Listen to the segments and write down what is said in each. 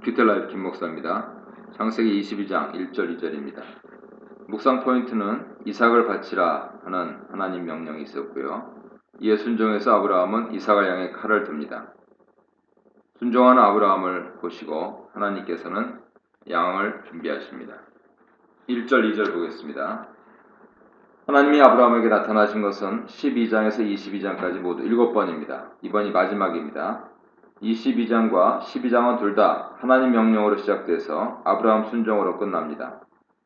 큐텔라이프 김목사입니다. 창세기 22장 1절 2절입니다. 묵상 포인트는 이삭을 바치라 하는 하나님 명령이 있었고요. 이에 순종해서 아브라함은 이삭을 향해 칼을 듭니다. 순종하는 아브라함을 보시고 하나님께서는 양을 준비하십니다. 1절 2절 보겠습니다. 하나님이 아브라함에게 나타나신 것은 12장에서 22장까지 모두 7번입니다. 이번이 마지막입니다. 22장과 12장은 둘 다 하나님 명령으로 시작돼서 아브라함 순종으로 끝납니다.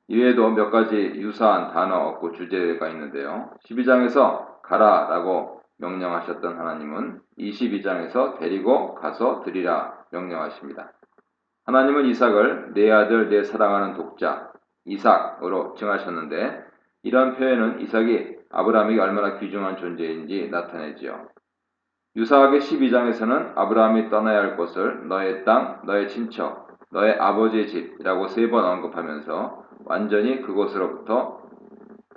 이외에도 몇 가지 유사한 단어 없고 주제가 있는데요. 12장에서 가라 라고 명령하셨던 하나님은 22장에서 데리고 가서 드리라 명령하십니다. 하나님은 이삭을 내 아들 내 사랑하는 독자 이삭으로 칭하셨는데 이런 표현은 이삭이 아브라함에게 얼마나 귀중한 존재인지 나타내지요. 유사하게 12장에서는 아브라함이 떠나야 할 곳을 너의 땅, 너의 친척, 너의 아버지의 집이라고 3번 언급하면서 완전히 그곳으로부터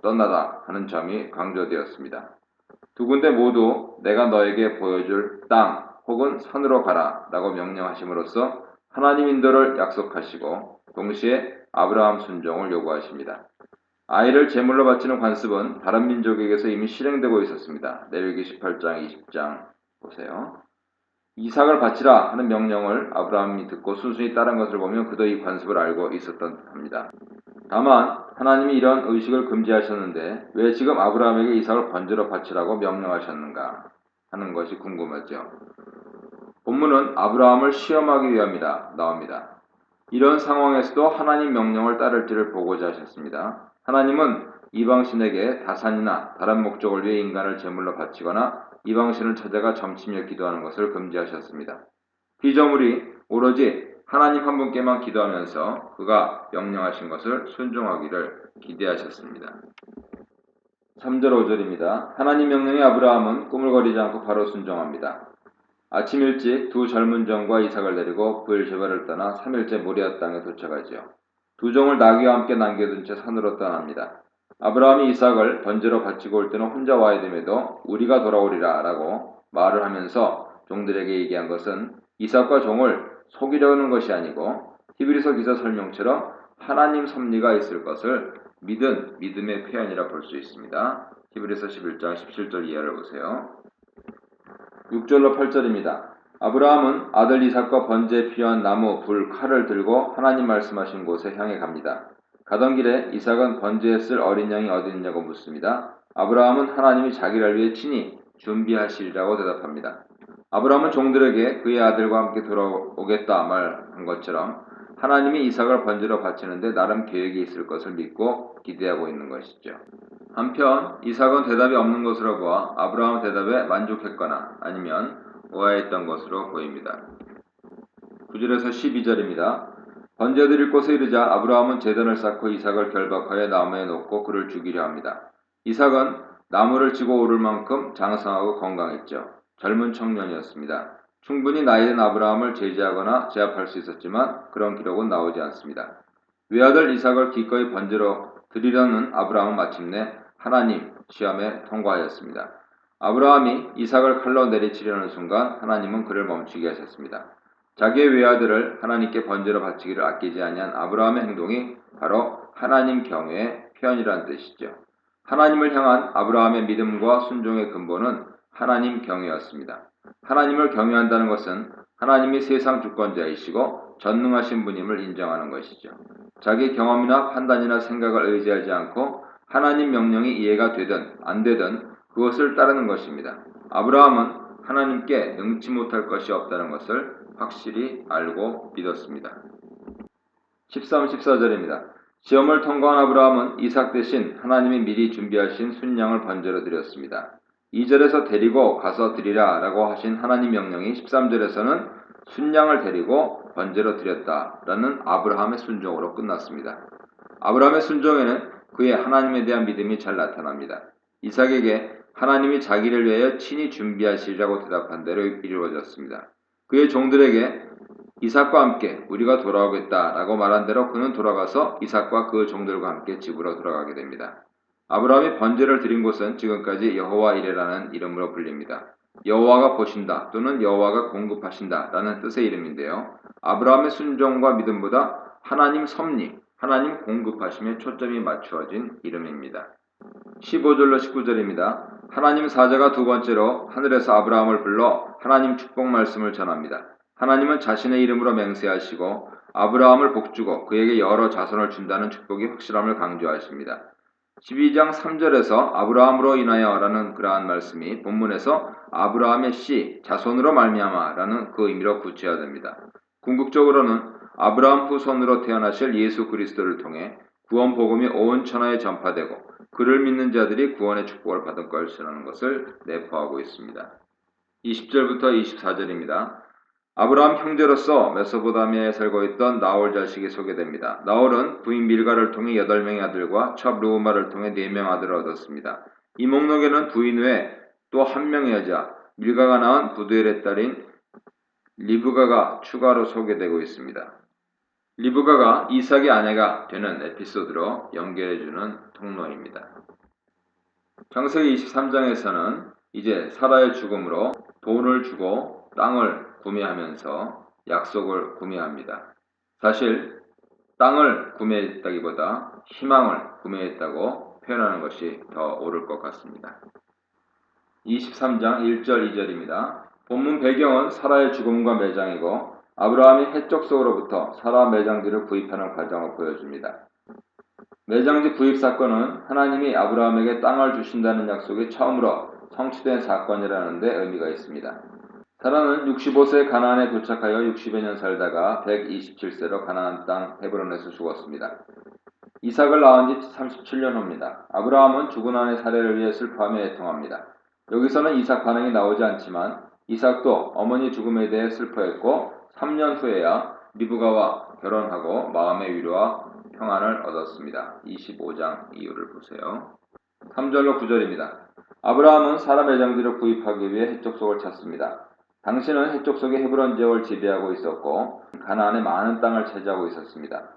떠나다 하는 점이 강조되었습니다. 두 군데 모두 내가 너에게 보여줄 땅 혹은 산으로 가라 라고 명령하심으로써 하나님 인도를 약속하시고 동시에 아브라함 순종을 요구하십니다. 아이를 제물로 바치는 관습은 다른 민족에게서 이미 실행되고 있었습니다. 레위기 18장, 20장 보세요. 이삭을 바치라 하는 명령을 아브라함이 듣고 순순히 따른 것을 보면 그도 이 관습을 알고 있었던 듯합니다. 다만 하나님이 이런 의식을 금지하셨는데 왜 지금 아브라함에게 이삭을 번제로 바치라고 명령하셨는가 하는 것이 궁금하죠. 본문은 아브라함을 시험하기 위함이다 나옵니다. 이런 상황에서도 하나님 명령을 따를지를 보고자 하셨습니다. 하나님은 이방신에게 다산이나 다른 목적을 위해 인간을 제물로 바치거나 이방신을 찾아가 점치며 기도하는 것을 금지하셨습니다. 피조물이 오로지 하나님 한 분께만 기도하면서 그가 명령하신 것을 순종하기를 기대하셨습니다. 3절 5절입니다. 하나님 명령에 아브라함은 꾸물거리지 않고 바로 순종합니다. 아침 일찍 두 젊은 종과 이삭을 데리고 브엘셰바를 떠나 3일째 모리아 땅에 도착하지요. 두 종을 나귀와 함께 남겨둔 채 산으로 떠납니다. 아브라함이 이삭을 번제로 바치고 올 때는 혼자 와야 됨에도 우리가 돌아오리라 라고 말을 하면서 종들에게 얘기한 것은 이삭과 종을 속이려는 것이 아니고 히브리서 기사 설명처럼 하나님 섭리가 있을 것을 믿은 믿음의 표현이라 볼 수 있습니다. 히브리서 11장 17절 이하를 보세요. 6절로 8절입니다. 아브라함은 아들 이삭과 번제에 필요한 나무, 불, 칼을 들고 하나님 말씀하신 곳에 향해 갑니다. 가던 길에 이삭은 번제에 쓸 어린 양이 어디 있냐고 묻습니다. 아브라함은 하나님이 자기를 위해 친히 준비하시리라고 대답합니다. 아브라함은 종들에게 그의 아들과 함께 돌아오겠다 말한 것처럼 하나님이 이삭을 번제로 바치는데 나름 계획이 있을 것을 믿고 기대하고 있는 것이죠. 한편 이삭은 대답이 없는 것으로 보아 아브라함 대답에 만족했거나 아니면 오해했던 것으로 보입니다. 9절에서 12절입니다. 번제 드릴 곳에 이르자 아브라함은 제단을 쌓고 이삭을 결박하여 나무에 놓고 그를 죽이려 합니다. 이삭은 나무를 지고 오를 만큼 장성하고 건강했죠. 젊은 청년이었습니다. 충분히 나이든 아브라함을 제지하거나 제압할 수 있었지만 그런 기록은 나오지 않습니다. 외아들 이삭을 기꺼이 번제로 드리려는 아브라함은 마침내 하나님 시험에 통과하였습니다. 아브라함이 이삭을 칼로 내리치려는 순간 하나님은 그를 멈추게 하셨습니다. 자기의 외아들을 하나님께 번제로 바치기를 아끼지 아니한 아브라함의 행동이 바로 하나님 경외의 표현이라는 뜻이죠. 하나님을 향한 아브라함의 믿음과 순종의 근본은 하나님 경외였습니다. 하나님을 경외한다는 것은 하나님이 세상 주권자이시고 전능하신 분임을 인정하는 것이죠. 자기 경험이나 판단이나 생각을 의지하지 않고 하나님 명령이 이해가 되든 안 되든 그것을 따르는 것입니다. 아브라함은 하나님께 능치 못할 것이 없다는 것을 확실히 알고 믿었습니다. 13, 14절입니다. 시험을 통과한 아브라함은 이삭 대신 하나님이 미리 준비하신 순양을 번제로 드렸습니다. 2절에서 데리고 가서 드리라 라고 하신 하나님 명령이 13절에서는 순양을 데리고 번제로 드렸다라는 아브라함의 순종으로 끝났습니다. 아브라함의 순종에는 그의 하나님에 대한 믿음이 잘 나타납니다. 이삭에게 하나님이 자기를 위하여 친히 준비하시리라고 대답한 대로 이루어졌습니다. 그의 종들에게 이삭과 함께 우리가 돌아오겠다라고 말한 대로 그는 돌아가서 이삭과 그 종들과 함께 집으로 돌아가게 됩니다. 아브라함이 번제를 드린 곳은 지금까지 여호와 이레라는 이름으로 불립니다. 여호와가 보신다 또는 여호와가 공급하신다 라는 뜻의 이름인데요. 아브라함의 순종과 믿음보다 하나님 섭리, 하나님 공급하심에 초점이 맞추어진 이름입니다. 15절로 19절입니다. 하나님 사자가 두 번째로 하늘에서 아브라함을 불러 하나님 축복 말씀을 전합니다. 하나님은 자신의 이름으로 맹세하시고 아브라함을 복주고 그에게 여러 자손을 준다는 축복이 확실함을 강조하십니다. 12장 3절에서 아브라함으로 인하여라는 그러한 말씀이 본문에서 아브라함의 씨, 자손으로 말미암아라는 그 의미로 구체화됩니다. 궁극적으로는 아브라함 후손으로 태어나실 예수 그리스도를 통해 구원 복음이 온 천하에 전파되고 그를 믿는 자들이 구원의 축복을 받을 것이라는 것을 내포하고 있습니다. 20절부터 24절입니다. 아브라함 형제로서 메소포타미아에 살고 있던 나홀 자식이 소개됩니다. 나홀은 부인 밀가를 통해 8명의 아들과 첩 르우마를 통해 4명 아들을 얻었습니다. 이 목록에는 부인 외에 또 한 명의 여자, 밀가가 낳은 부두엘의 딸인 리브가가 추가로 소개되고 있습니다. 리브가가 이삭의 아내가 되는 에피소드로 연결해주는 통로입니다. 창세기 23장에서는 이제 사라의 죽음으로 돈을 주고 땅을 구매하면서 약속을 구매합니다. 사실 땅을 구매했다기보다 희망을 구매했다고 표현하는 것이 더 옳을 것 같습니다. 23장 1절 2절입니다. 본문 배경은 사라의 죽음과 매장이고 아브라함이 헷족 속으로부터 사라 매장지를 구입하는 과정을 보여줍니다. 매장지 구입 사건은 하나님이 아브라함에게 땅을 주신다는 약속이 처음으로 성취된 사건이라는 데 의미가 있습니다. 사라는 65세 가나안에 도착하여 60여 년 살다가 127세로 가나안 땅 헤브론에서 죽었습니다. 이삭을 낳은 지 37년 후입니다. 아브라함은 죽은 아내 사례를 위해 슬퍼하며 애통합니다. 여기서는 이삭 반응이 나오지 않지만 이삭도 어머니 죽음에 대해 슬퍼했고 3년 후에야 리브가와 결혼하고 마음의 위로와 평안을 얻었습니다. 25장 이유를 보세요. 3절로 9절입니다. 아브라함은 사라 매장지를 구입하기 위해 헷족속을 찾습니다. 당시는 헷족속이 헤브론 지역을 지배하고 있었고 가나안의 많은 땅을 차지하고 있었습니다.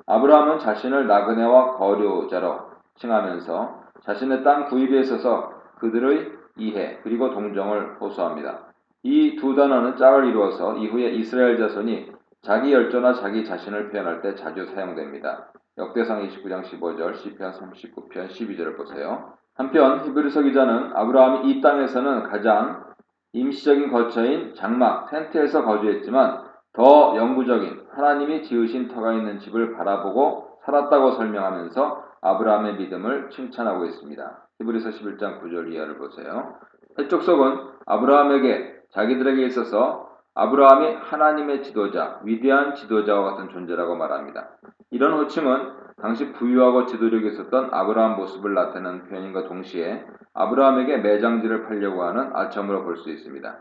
아브라함은 자신을 나그네와 거류자로 칭하면서 자신의 땅 구입에 있어서 그들의 이해 그리고 동정을 호소합니다. 이 두 단어는 짝을 이루어서 이후에 이스라엘 자손이 자기 열조나 자기 자신을 표현할 때 자주 사용됩니다. 역대상 29장 15절, 시편 39편 12절을 보세요. 한편 히브리서 기자는 아브라함이 이 땅에서는 가장 임시적인 거처인 장막, 텐트에서 거주했지만 더 영구적인 하나님이 지으신 터가 있는 집을 바라보고 살았다고 설명하면서 아브라함의 믿음을 칭찬하고 있습니다. 히브리서 11장 9절 이하를 보세요. 헷족속은 아브라함에게 자기들에게 있어서 아브라함이 하나님의 지도자, 위대한 지도자와 같은 존재라고 말합니다. 이런 호칭은 당시 부유하고 지도력이 있었던 아브라함 모습을 나타내는 표현인과 동시에 아브라함에게 매장지를 팔려고 하는 아첨으로 볼 수 있습니다.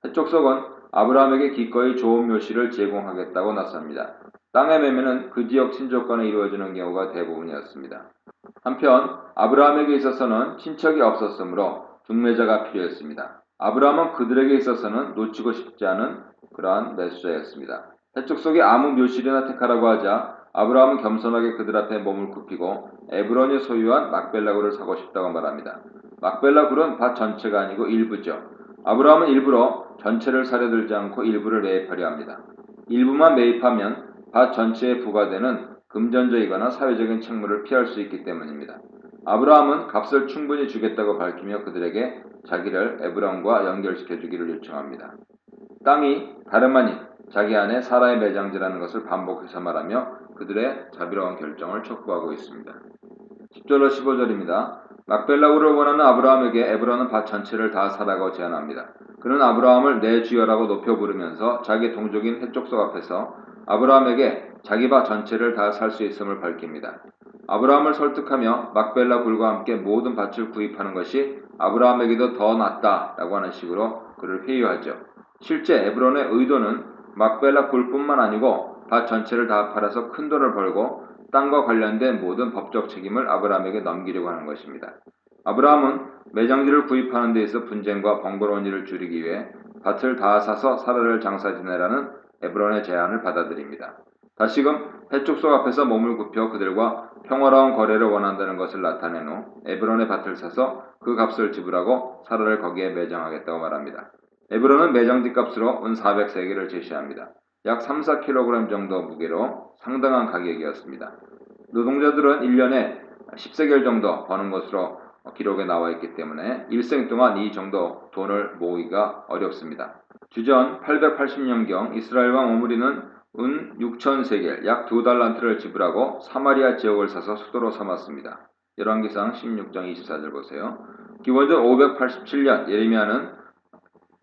헷족속은 아브라함에게 기꺼이 좋은 묘시를 제공하겠다고 나섭니다. 땅의 매매는 그 지역 친족 간에 이루어지는 경우가 대부분이었습니다. 한편 아브라함에게 있어서는 친척이 없었으므로 중매자가 필요했습니다. 아브라함은 그들에게 있어서는 놓치고 싶지 않은 그러한 매수자였습니다. 헷족속이 아무 묘실이나 택하라고 하자 아브라함은 겸손하게 그들 앞에 몸을 굽히고 에브론이 소유한 막벨라 굴을 사고 싶다고 말합니다. 막벨라 굴은 밭 전체가 아니고 일부죠. 아브라함은 일부러 전체를 사려 들지 않고 일부를 매입하려 합니다. 일부만 매입하면 밭 전체에 부과되는 금전적이거나 사회적인 책무를 피할 수 있기 때문입니다. 아브라함은 값을 충분히 주겠다고 밝히며 그들에게 자기를 에브론과 연결시켜 주기를 요청합니다. 땅이 다름 아닌 자기 아내 사라의 매장지라는 것을 반복해서 말하며 그들의 자비로운 결정을 촉구하고 있습니다. 10절로 15절입니다. 막벨라굴을 원하는 아브라함에게 에브론은 밭 전체를 다 사라고 제안합니다. 그는 아브라함을 내 주여라고 높여 부르면서 자기 동족인 헷족속 앞에서 아브라함에게 자기 밭 전체를 다 살 수 있음을 밝힙니다. 아브라함을 설득하며 막벨라 굴과 함께 모든 밭을 구입하는 것이 아브라함에게도 더 낫다라고 하는 식으로 그를 회유하죠. 실제 에브론의 의도는 막벨라 굴뿐만 아니고 밭 전체를 다 팔아서 큰 돈을 벌고 땅과 관련된 모든 법적 책임을 아브라함에게 넘기려고 하는 것입니다. 아브라함은 매장지를 구입하는 데 있어 분쟁과 번거로운 일을 줄이기 위해 밭을 다 사서 사라를 장사 지내라는 에브론의 제안을 받아들입니다. 다시금 헷족속 앞에서 몸을 굽혀 그들과 평화로운 거래를 원한다는 것을 나타낸 후 에브론의 밭을 사서 그 값을 지불하고 사라를 거기에 매장하겠다고 말합니다. 에브론은 매장지 값으로 은 400세겔을 제시합니다. 약 3-4kg 정도 무게로 상당한 가격이었습니다. 노동자들은 1년에 10세겔 정도 버는 것으로 기록에 나와 있기 때문에 일생 동안 이 정도 돈을 모으기가 어렵습니다. 주전 880년경 이스라엘 왕 오므리는 은 6,000세겔 약 2달란트를 지불하고 사마리아 지역을 사서 수도로 삼았습니다. 열왕기상 16장 24절 보세요. 기원전 587년 예레미야는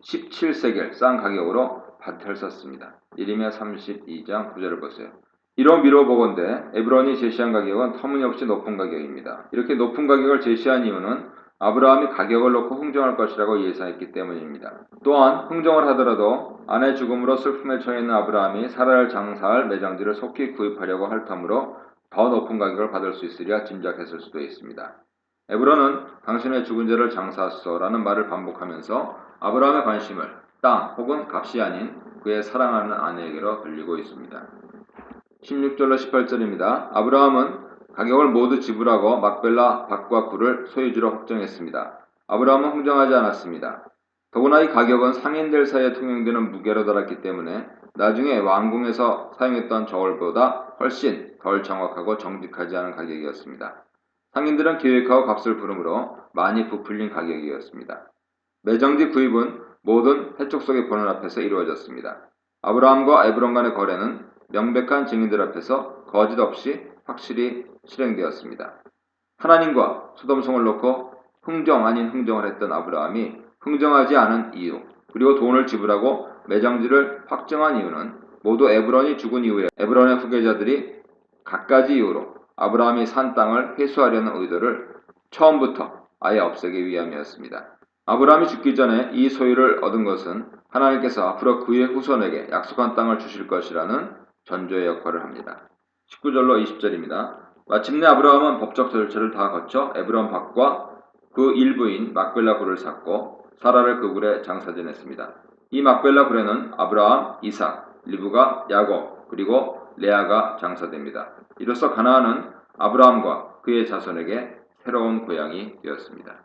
17세겔 싼 가격으로 밭을 샀습니다. 예레미야 32장 9절을 보세요. 이로 미뤄보건대 에브론이 제시한 가격은 터무니없이 높은 가격입니다. 이렇게 높은 가격을 제시한 이유는 아브라함이 가격을 놓고 흥정할 것이라고 예상했기 때문입니다. 또한 흥정을 하더라도 아내 죽음으로 슬픔에 처해 있는 아브라함이 사라를 장사할 매장지를 속히 구입하려고 할 터므로 더 높은 가격을 받을 수 있으리라 짐작했을 수도 있습니다. 에브론은 당신의 죽은 자를 장사하소서라는 말을 반복하면서 아브라함의 관심을 땅 혹은 값이 아닌 그의 사랑하는 아내에게로 돌리고 있습니다. 16절로 18절입니다. 아브라함은 가격을 모두 지불하고 막벨라 밭과 굴을 소유주로 확정했습니다. 아브라함은 흥정하지 않았습니다. 더구나 이 가격은 상인들 사이에 통용되는 무게로 달았기 때문에 나중에 왕궁에서 사용했던 저울보다 훨씬 덜 정확하고 정직하지 않은 가격이었습니다. 상인들은 계획하고 값을 부르므로 많이 부풀린 가격이었습니다. 매장지 구입은 모든 해족 속의 보는 앞에서 이루어졌습니다. 아브라함과 에브론 간의 거래는 명백한 증인들 앞에서 거짓 없이 확실히 실행되었습니다. 하나님과 소돔성을 놓고 흥정 아닌 흥정을 했던 아브라함이 흥정하지 않은 이유, 그리고 돈을 지불하고 매장지를 확정한 이유는 모두 에브론이 죽은 이후에 에브론의 후계자들이 갖가지 이유로 아브라함이 산 땅을 회수하려는 의도를 처음부터 아예 없애기 위함이었습니다. 아브라함이 죽기 전에 이 소유를 얻은 것은 하나님께서 앞으로 그의 후손에게 약속한 땅을 주실 것이라는 전조의 역할을 합니다. 19절로 20절입니다. 마침내 아브라함은 법적 절차를 다 거쳐 에브론 밭과 그 일부인 막벨라 굴을 샀고 사라를 그 굴에 장사 지냈습니다. 이 막벨라 굴에는 아브라함, 이삭, 리브가, 야곱, 그리고 레아가 장사됩니다. 이로써 가나안은 아브라함과 그의 자손에게 새로운 고향이 되었습니다.